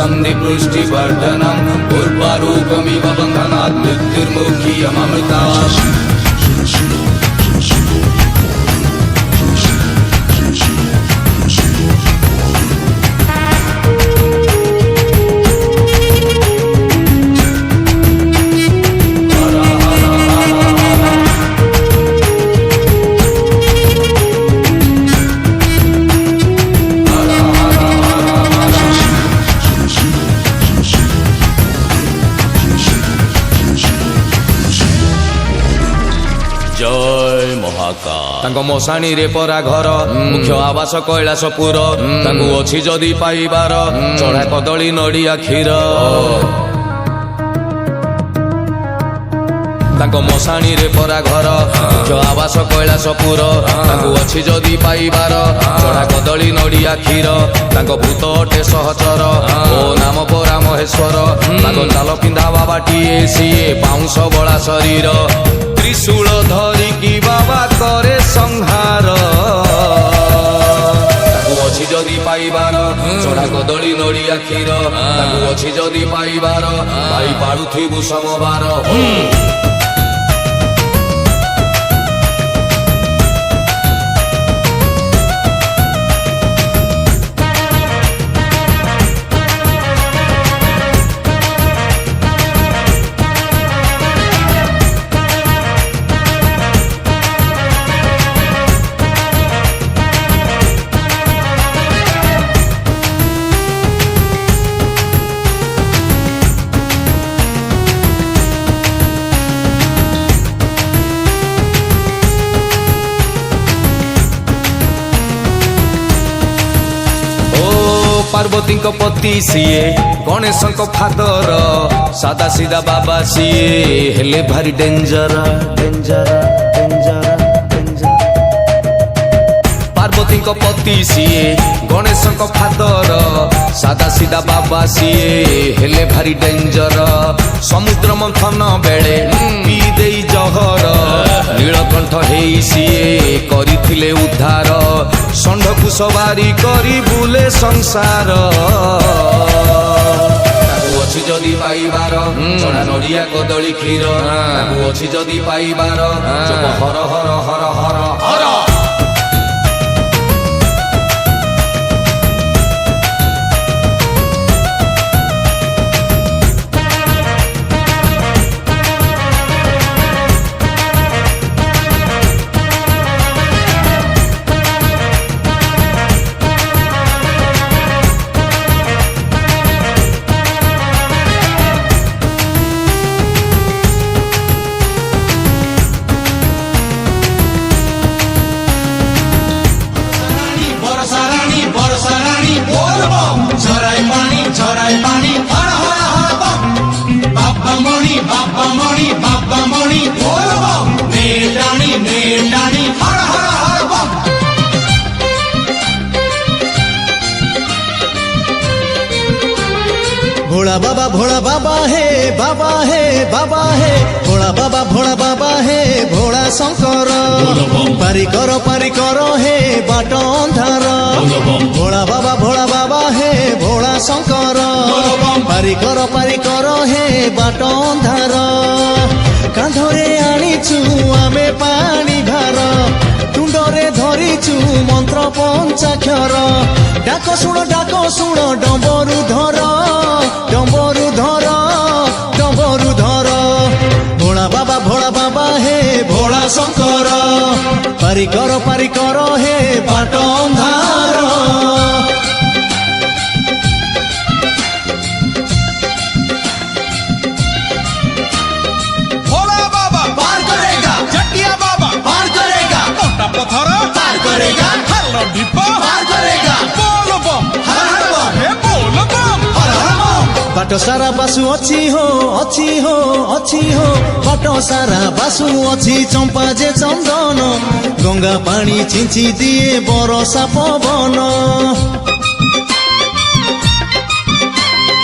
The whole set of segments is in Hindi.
सुगंधि पुष्टिवर्धनम् उर्वारुकमिव बन्धनात् मृत्युर्मुखीयममृता मशाणी रे परा घर मुख्य आवास कैलासपुर अच्छी जदि पाइबार चढ़ा कदली नड़िया क्षीर मशाणी रे परा घर मुख्य आवास कैलासपुर अच्छी जदि पाइबार चढ़ा कदली नड़िया क्षीर भूत अटे सहचर ओ नाम परा महेश्वर चाल पिंधा बाबाटीए सीए बाउंश बड़ा शरीर त्रिशूल धरिकी बाबा करे संहार अच्छी जदि पाइबार चढ़ा कदली नड़िया क्षीर अच्छी जदि पाइबार भाई पाड़ुथिबु समबार पार्वती पति सीए गणेश फादर सादा सीधा बाबा सीए हेले भारी danger danger danger danger Parvati पति सीए गणेश फादर सादा सीधा बाबा सीए हेले भारी डेंजर समुद्र मंथन बेले पी देई जहर नीलकंठ हेई सीए करिथिले उद्धार षंढकु सवारी करी बुले संसार अच्छी जदि पाइबार चढ़ा नड़िया कदली क्षीर अच्छी जदि पाइबार हर हर हर हर हर भोला बाबा है बाबा है बाबा है भोला बाबा है भोला शंकर पारी करो है बाट अंधार भोला बाबा है भोला शंकर पारी करो है बाट अंधार कांधरे आनीचु आमे पानी भार तुंडरे धरिचु मंत्र पंचाक्षर डाक शुण डंबरु धर भोला बाबा है भोला शंकर पारी करो है बाट अंधार भोला बाबा पार करेगा जटिया बाबा पार करेगा मोटा पत्थर पार करेगा हल्ला डिब्बा पार करेगा बोल बम हर हर बम हे बोल बम हर हर बम बाट सारा बासु अच्छी हो बाट सारा बासु अच्छी चंपा जे चंदन गंगा पानी छिंची दिए बरसा पवन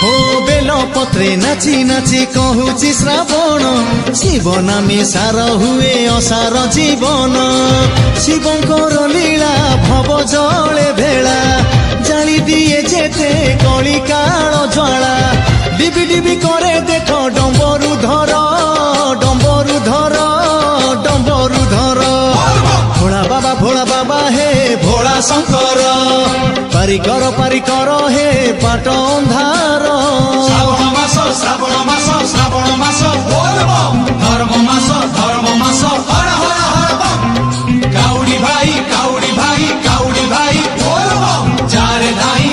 हो बेल पत्रे नाची नाची कहूची श्रावण शिव नामे सार हुए असार जीवन शिवंकर लीला भव जले भेला जाली দিয়ে যেতে কলি কাল জ্বালা ডিবি ডিবি করে দেখো ডম্বরু ধর ডম্বরু ধর ডম্বরু ধর ভোলা বাবা হে ভোলা শঙ্কর পারি কর হে পাট ଅନ୍ଧାର শ্রাবণ মাস শ্রাবণ মাস বলবম ধর্ম মাস হর হর হর বম কাউড়ি ভাই বলবম যারে নাই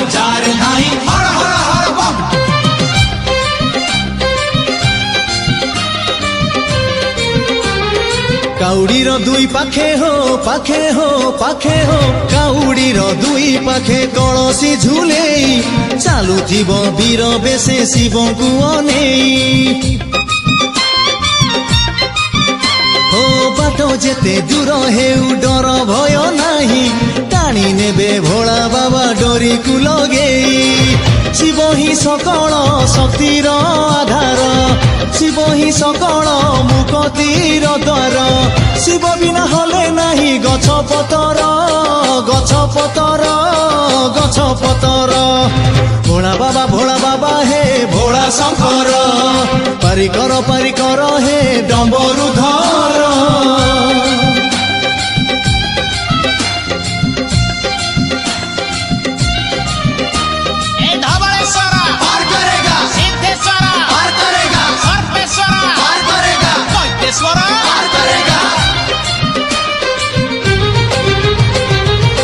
হর হর হর বম কাউড়ির দুই পাখে হো কাউড়ির দুই পাখে কলসি ঝুলেই চালুথিব বীর বেশে শিবଙ୍କୁ অনেই ও বাট যেতে দূর হেউ ডর ভয় নাহি টানি নেবে ভোলা বাবা ডোরিକୁ লগেই শিব হি সকল শক্তির আধার শিব হি সকল মুকতির দ্বার শিব বিনা হলে নাহি গছ পতর ভোলা বাবা হে ভোলা শঙ্কর পারি কর হে ডম্বরু ধর ধবళেশ্বর পার করেগা সিদ্ধেশ্বর পার করেগা সর্বেশ্বর পার করেগা মৈত্রেশ্বর পার করেগা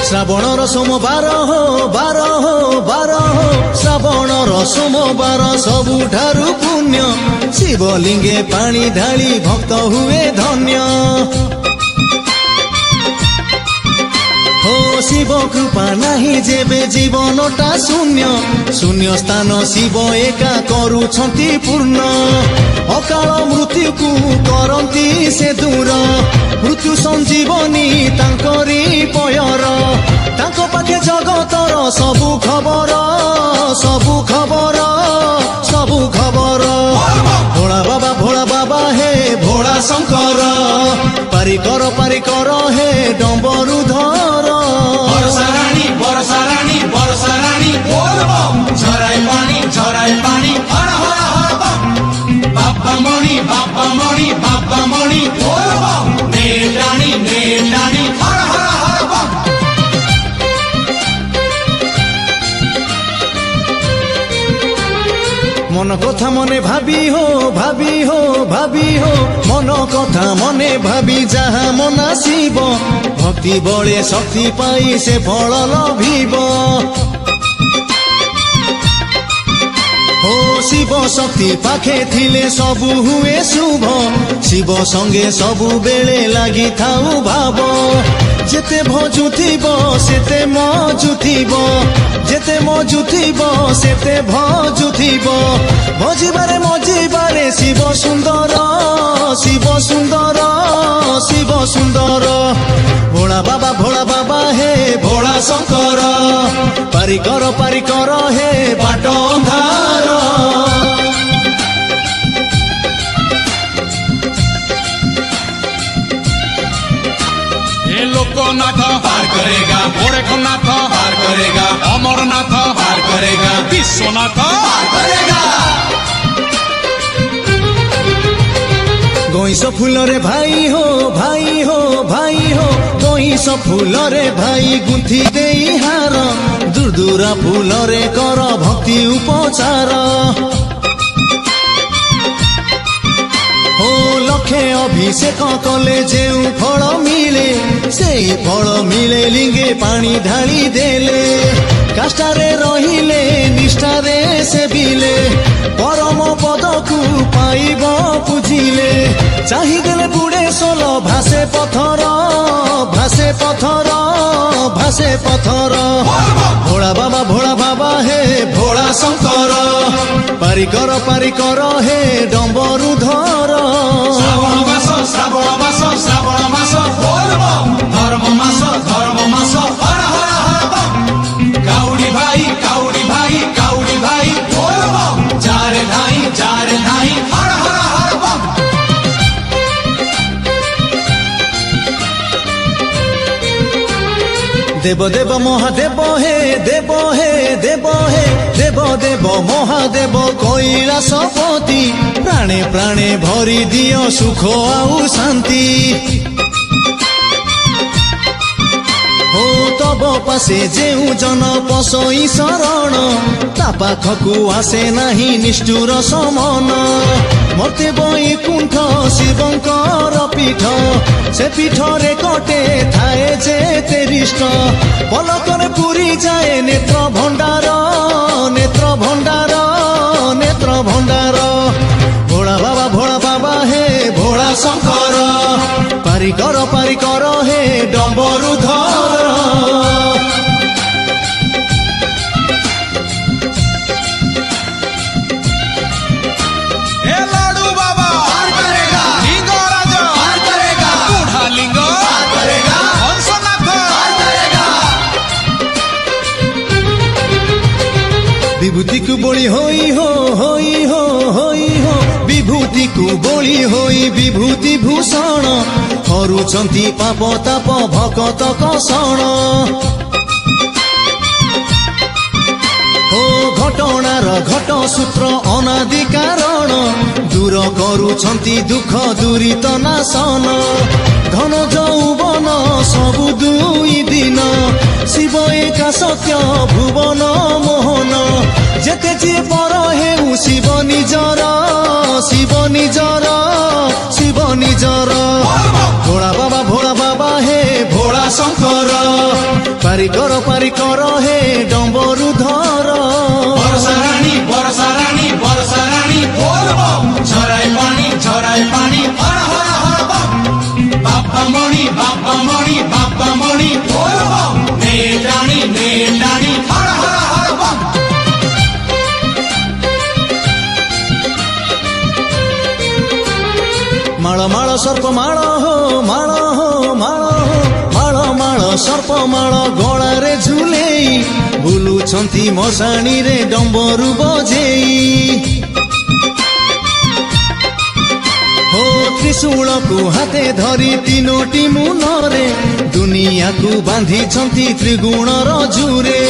শ্রাবণর সোমবার বার শ্রাবণর সোমবার ସବୁଠାରୁ ପୁଣ୍ୟ ଶିବଲିଙ୍ଗେ ପାଣି ଢାଳି ଭକ୍ତ ହୁଏ ଧନ୍ୟ শিব কৃপা নাহি যেবে জীবনটা শূন্য স্থান শিব একা କରୁଛନ୍ତି ପୂର୍ଣ୍ଣ অকাଳ ମୃତ୍ୟୁକୁ କରନ୍ତି ସେ ଦୂର ମୃତ୍ୟୁ ସଞ୍ଜୀବନୀ ତାଙ୍କରି ପୟର ତାଙ୍କ ପାଖେ ଜଗତର ସବୁ ଖବର ଭୋଳା ବାବା হে ভোলা শঙ্কর পারি কর হে ডম্বরু ধর বরষা রানী বলবম ঝরাই পানি হর হর হর বম বাবা মণি বলবম নেটানি হর হর হর বম মন কথা মনে ভাবি হো মন কথা মনে ভাবি যাহা মনাসিব ভক্তি বলে শক্তি পাই সে ফল লভিব ও শিব শক্তি পাখে থিলে সবু হুয়ে শুভ শিব সঙ্গে সবু বেলে লাগি থাউ ভাব যেতে ভজুথিব সেতে মজুথিব যেতে মজুথিব সেতে ভজুথিব ভজিবারে মজিবারে শিব সুন্দর ভোলা বাবা হে ভোলা শঙ্কর পারি কর হে বাট ଅନ୍ଧାର लोकनाथ पार करेगा गोरखनाथ पार करेगा अमरनाथ पार करेगा विश्वनाथ पार करेगा গইস ফুলরে ভাই হো গইস ফুলরে ভাই গুঁথি দেই হার দুর্দুরা ফুলরে কর ভক্তি উপচার ও লক্ষে অভিষেক কলে যেউ ফল মিলে সেই ফল মিলে লিঙ্গে পানি ঢালি দেলে কাষ্টারে রহিলে নিষ্ঠারে সেবিলে পরম পদকু পাইব বুঝিলে চাহিদেলে বুড়ে সোল ভাসে পথর ভোলা বাবা হে ভোলা শঙ্কর পারি কর হে ডম্বরু ধর শ্রাবণ মাস বলবম ধর্ম মাস হর হর হর বম কাউড়ি ভাই বলবম যারে নাই হর হর হর বম দেব দেব মহাদেব হে দেব হে দেব হে দেব দেব মহাদেব কৈলাসপতি প্রাণে প্রাণে ভরি দিও সুখ আউ শান্তি हो तब पासे जेउ जन पसई शरण ता पाखकु आसे नाही निष्ठुर समन मर्ते बैकुण्ठ शिवंकर पीठ से पीठरे कटे थाए जे तेरिष्ट पलकर पुरी जाए नेत्र भंडार नेत्र भंडार नेत्र भंडार भोला बाबा हे भोला शंकर पारी कर हे डम्बरुधर हे लाडू बाबा पार करेगा लिंगराज पार करेगा बूढ़ा लिंग पार करेगा हंसनाथ पार करेगा विभूति को बोली होई हो विभूति को बोली होई विभूति भूषण हरुचंती पाप ताप भकत कषण ओ घटनार घट सूत्र अनादि कारण दूर करुछंती दुख दूरित नाशन धन जौवन सबु दुई दिन शिव एका सत्य भुवन मोहन जेते जे पर हेउ शिव निजर शिव निजर शिव निजर भोला बाबा हे भोला शंकर पारी कर हे डम्बरुधर बरसा रानी बोल बम झराय पानी हर हर हर बम बाप्पा मणि बोल बम नेटानी हर हर हर बम माळ सर्प माळ सर्प माळ गଳାରେ ଝୁଲେଇ ବୁଲୁଛନ୍ତି ମଶାଣିରେ ଡମ୍ବରୁ ବଜେଇ हो त्रिशूलକୁ हाते धरी तीनोटी मुନରେ दुनियाକୁ ବାନ୍ଧିଛନ୍ତି ତ୍ରିଗୁଣର ଜୁରେ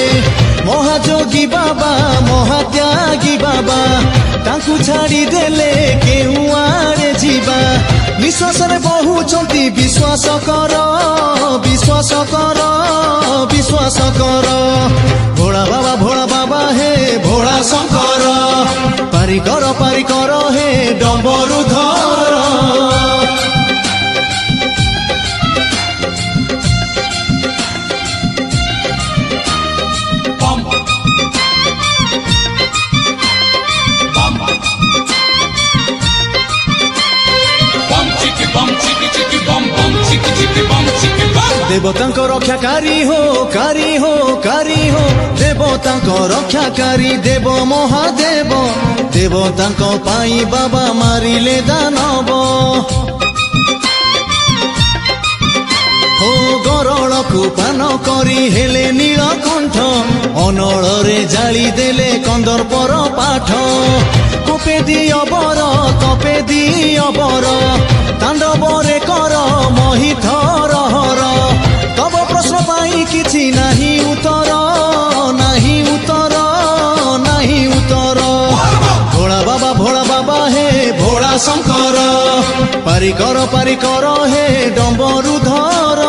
ମହାଯୋଗୀ ବାବା ମହାତ୍ୟାଗୀ ବାବା ତାଙ୍କୁ ଛାଡ଼ି ଦେଲେ କେଉଁ ଆଡ଼େ ଯିବା विश्वासरे बहुचंती विश्वास कर भोला बाबा हे भोला शंकर पारी कर हे डम्बरुधर देवतांको रक्षाकारी हो देवतांको रक्षाकारी देव महादेव देवतांको पाई बाबा मारिले दानव हो गरळकु पान करी हेले नीलकंठ अनଳରେ जाली देले कंदर्पर पाठ कपे दिय बर तांडवरे कर महिथर हर तब प्रश्न पाई किछि नाही उत्तर भोला बाबा हे भोला शंकर पारी कर हे डम्बरुधर